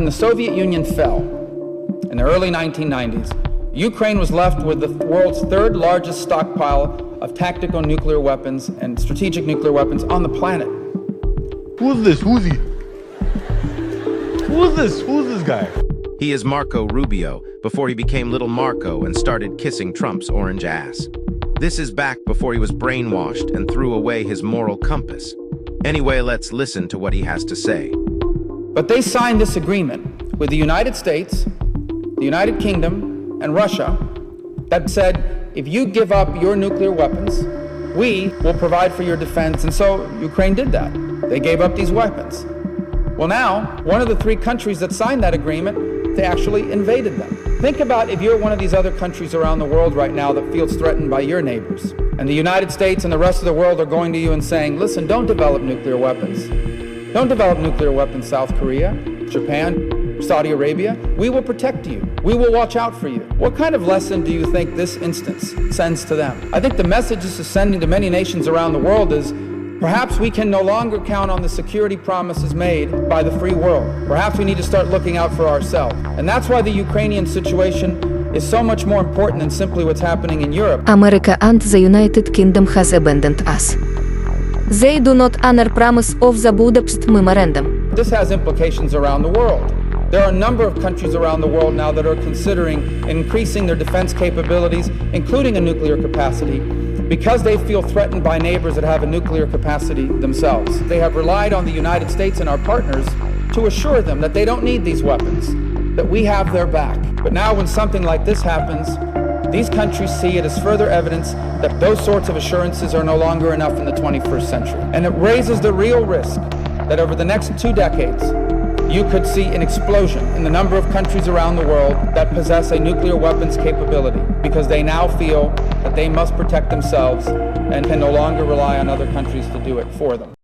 when the Soviet Union fell in the early 1990s, Ukraine was left with the world's third largest stockpile of tactical nuclear weapons and strategic nuclear weapons on the planet. Who's this? Who's he? Who's this? Who's this guy? He is Marco Rubio, before he became Little Marco and started kissing Trump's orange ass. This is back before he was brainwashed and threw away his moral compass. Anyway, let's listen to what he has to say. But they signed this agreement with the United States, the United Kingdom, and Russia that said, if you give up your nuclear weapons, we will provide for your defense. And so Ukraine did that. They gave up these weapons. Well, now, one of the three countries that signed that agreement, they actually invaded them. Think about if you're one of these other countries around the world right now that feels threatened by your neighbors. And the United States and the rest of the world are going to you and saying, listen, don't develop nuclear weapons. Don't develop nuclear weapons, South Korea, Japan, Saudi Arabia. We will protect you. We will watch out for you. What kind of lesson do you think this instance sends to them? I think the message this is sending to many nations around the world is perhaps we can no longer count on the security promises made by the free world. Perhaps we need to start looking out for ourselves. And that's why the Ukrainian situation is so much more important than simply what's happening in Europe. America and the United Kingdom has abandoned us. They do not honor promise of the Budapest Memorandum. This has implications around the world. There are a number of countries around the world now that are considering increasing their defense capabilities, including a nuclear capacity, because they feel threatened by neighbors that have a nuclear capacity themselves. They have relied on the United States and our partners to assure them that they don't need these weapons, that we have their back. But now when something like this happens, these countries see it as further evidence that those sorts of assurances are no longer enough in the 21st century. And it raises the real risk that over the next 2 decades, you could see an explosion in the number of countries around the world that possess a nuclear weapons capability because they now feel that they must protect themselves and can no longer rely on other countries to do it for them.